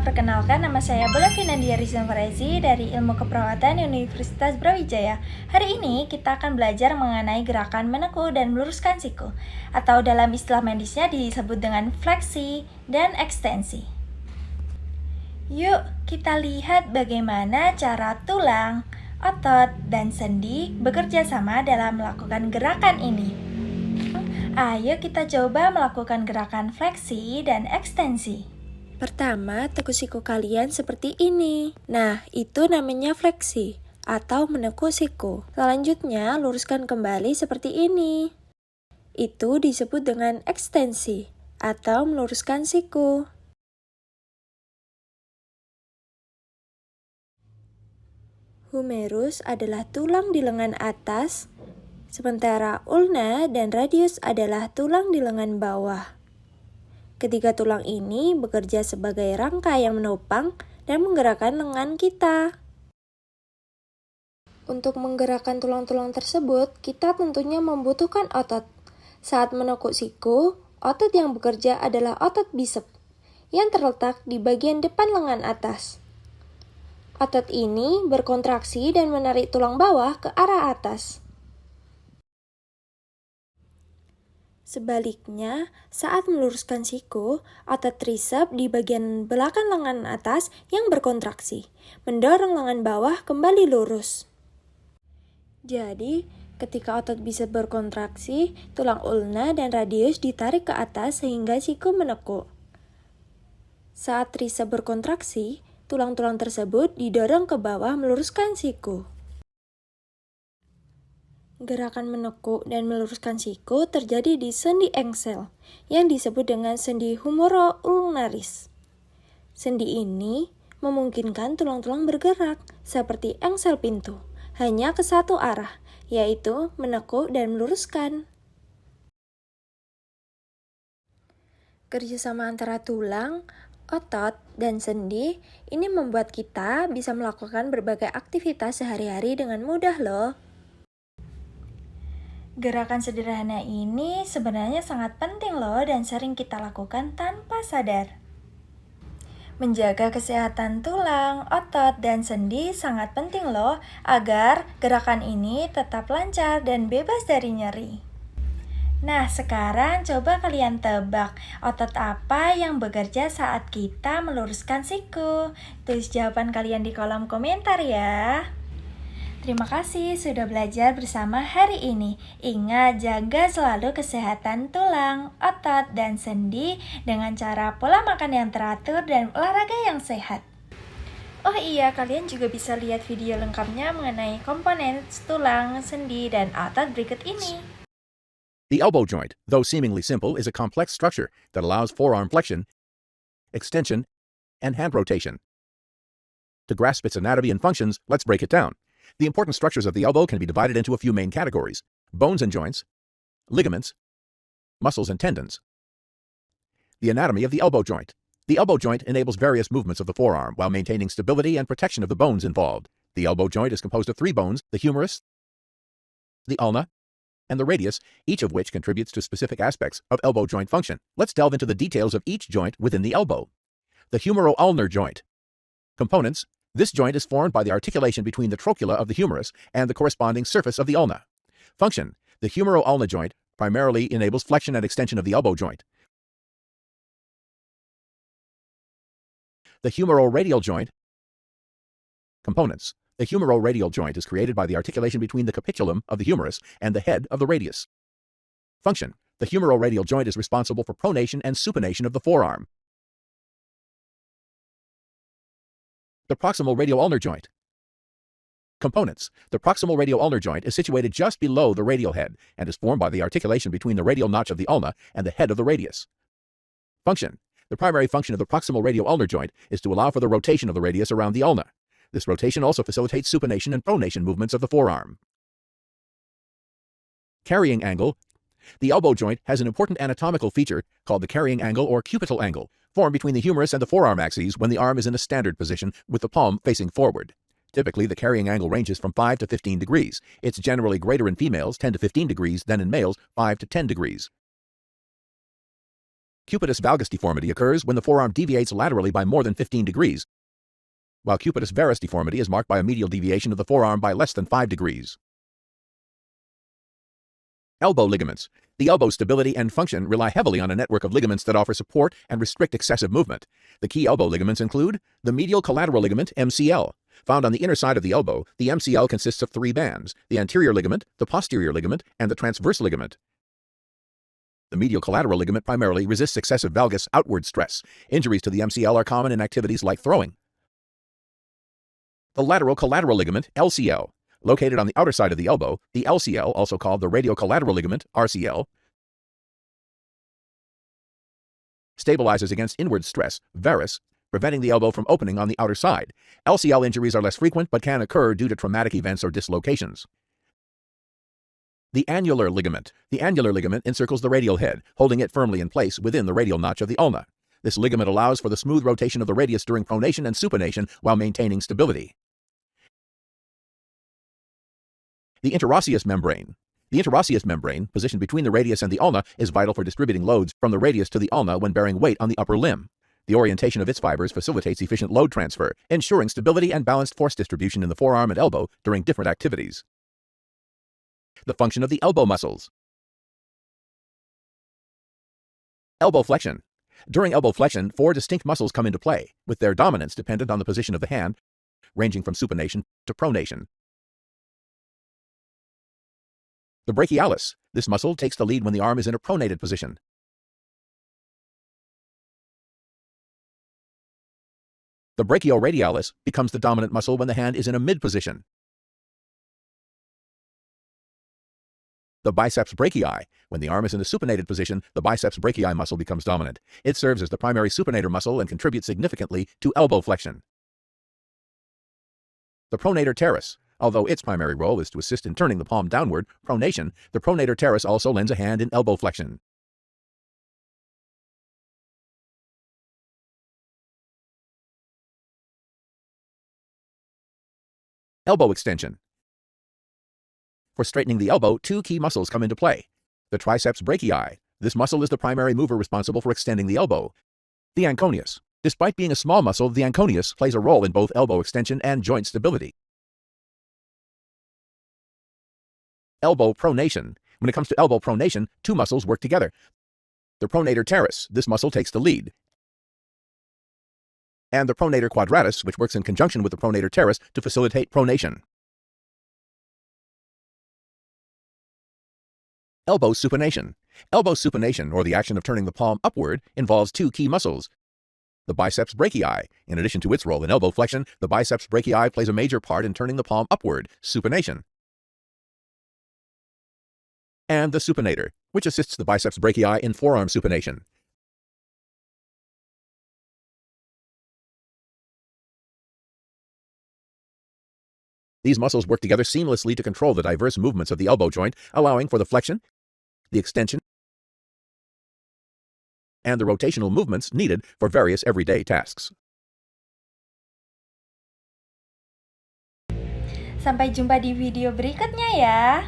perkenalkan nama saya Bulan Vinandia dari Ilmu Keperawatan Universitas Brawijaya. Hari ini kita akan belajar mengenai gerakan menekuk dan meluruskan siku, atau dalam istilah medisnya disebut dengan fleksi dan ekstensi. Yuk kita lihat bagaimana cara tulang, otot, dan sendi bekerja sama dalam melakukan gerakan ini. Ayo kita coba melakukan gerakan fleksi dan ekstensi. Pertama, tekuk siku kalian seperti ini. Nah, itu namanya fleksi atau menekuk siku. Selanjutnya, luruskan kembali seperti ini. Itu disebut dengan ekstensi atau meluruskan siku. Humerus adalah tulang di lengan atas, sementara ulna dan radius adalah tulang di lengan bawah. Ketiga tulang ini bekerja sebagai rangka yang menopang dan menggerakkan lengan kita. Untuk menggerakkan tulang-tulang tersebut, kita tentunya membutuhkan otot. Saat menekuk siku, otot yang bekerja adalah otot bisep, yang terletak di bagian depan lengan atas. Otot ini berkontraksi dan menarik tulang bawah ke arah atas. Sebaliknya, saat meluruskan siku, otot trisep di bagian belakang lengan atas yang berkontraksi, mendorong lengan bawah kembali lurus. Jadi, ketika otot bisa berkontraksi, tulang ulna dan radius ditarik ke atas sehingga siku menekuk. Saat trisep berkontraksi, tulang-tulang tersebut didorong ke bawah meluruskan siku. Gerakan menekuk dan meluruskan siku terjadi di sendi engsel, yang disebut dengan sendi humero-ulnaris. Sendi ini memungkinkan tulang-tulang bergerak, seperti engsel pintu, hanya ke satu arah, yaitu menekuk dan meluruskan. Kerjasama antara tulang, otot, dan sendi ini membuat kita bisa melakukan berbagai aktivitas sehari-hari dengan mudah loh. Gerakan sederhana ini sebenarnya sangat penting loh dan sering kita lakukan tanpa sadar. Menjaga kesehatan tulang, otot, dan sendi sangat penting loh agar gerakan ini tetap lancar dan bebas dari nyeri. Nah, sekarang coba kalian tebak otot apa yang bekerja saat kita meluruskan siku. Tulis jawaban kalian di kolom komentar ya. Terima kasih sudah belajar bersama hari ini. Ingat, jaga selalu kesehatan tulang, otot, dan sendi dengan cara pola makan yang teratur dan olahraga yang sehat. Oh iya, kalian juga bisa lihat video lengkapnya mengenai komponen tulang, sendi, dan otot berikut ini. The elbow joint, though seemingly simple, is a complex structure that allows forearm flexion, extension, and hand rotation. To grasp its anatomy and functions, let's break it down. The important structures of the elbow can be divided into a few main categories: bones and joints, ligaments, muscles and tendons. The anatomy of the elbow joint. The elbow joint enables various movements of the forearm while maintaining stability and protection of the bones involved. The elbow joint is composed of three bones: the humerus, the ulna, and the radius, each of which contributes to specific aspects of elbow joint function. Let's delve into the details of each joint within the elbow. The humero-ulnar joint. Components. This joint is formed by the articulation between the trochlea of the humerus and the corresponding surface of the ulna. Function. The humero-ulnar joint primarily enables flexion and extension of the elbow joint. The humero-radial joint. Components. The humero-radial joint is created by the articulation between the capitulum of the humerus and the head of the radius. Function. The humero-radial joint is responsible for pronation and supination of the forearm. The proximal radial-ulnar joint. Components. The proximal radial-ulnar joint is situated just below the radial head and is formed by the articulation between the radial notch of the ulna and the head of the radius. Function. The primary function of the proximal radial-ulnar joint is to allow for the rotation of the radius around the ulna. This rotation also facilitates supination and pronation movements of the forearm. Carrying angle. The elbow joint has an important anatomical feature called the carrying angle or cubital angle, formed between the humerus and the forearm axes when the arm is in a standard position with the palm facing forward. Typically, the carrying angle ranges from 5 to 15 degrees. It's generally greater in females, 10 to 15 degrees, than in males, 5 to 10 degrees. Cubitus valgus deformity occurs when the forearm deviates laterally by more than 15 degrees, while cubitus varus deformity is marked by a medial deviation of the forearm by less than 5 degrees. Elbow ligaments. The elbow's stability and function rely heavily on a network of ligaments that offer support and restrict excessive movement. The key elbow ligaments include the medial collateral ligament, MCL. Found on the inner side of the elbow, the MCL consists of 3 bands: the anterior ligament, the posterior ligament, and the transverse ligament. The medial collateral ligament primarily resists excessive valgus outward stress. Injuries to the MCL are common in activities like throwing. The lateral collateral ligament, LCL. Located on the outer side of the elbow, the LCL, also called the radiocollateral ligament, RCL, stabilizes against inward stress, varus, preventing the elbow from opening on the outer side. LCL injuries are less frequent but can occur due to traumatic events or dislocations. The annular ligament. The annular ligament encircles the radial head, holding it firmly in place within the radial notch of the ulna. This ligament allows for the smooth rotation of the radius during pronation and supination while maintaining stability. The interosseous membrane. The interosseous membrane, positioned between the radius and the ulna, is vital for distributing loads from the radius to the ulna when bearing weight on the upper limb. The orientation of its fibers facilitates efficient load transfer, ensuring stability and balanced force distribution in the forearm and elbow during different activities. The function of the elbow muscles. Elbow flexion. During elbow flexion, 4 distinct muscles come into play, with their dominance dependent on the position of the hand, ranging from supination to pronation. The brachialis. This muscle takes the lead when the arm is in a pronated position. The brachioradialis becomes the dominant muscle when the hand is in a mid position. The biceps brachii. When the arm is in a supinated position, the biceps brachii muscle becomes dominant. It serves as the primary supinator muscle and contributes significantly to elbow flexion. The pronator teres. Although its primary role is to assist in turning the palm downward, pronation, the pronator teres also lends a hand in elbow flexion. Elbow extension. For straightening the elbow, 2 key muscles come into play. The triceps brachii. This muscle is the primary mover responsible for extending the elbow. The anconeus. Despite being a small muscle, the anconeus plays a role in both elbow extension and joint stability. Elbow pronation. When it comes to elbow pronation, 2 muscles work together. The pronator teres, this muscle takes the lead, and the pronator quadratus, which works in conjunction with the pronator teres to facilitate pronation. Elbow supination. Elbow supination, or the action of turning the palm upward, involves 2 key muscles. The biceps brachii. In addition to its role in elbow flexion, the biceps brachii plays a major part in turning the palm upward, supination. And the supinator, which assists the biceps brachii in forearm supination. These muscles work together seamlessly to control the diverse movements of the elbow joint, allowing for the flexion, the extension, and the rotational movements needed for various everyday tasks. Sampai jumpa di video berikutnya ya.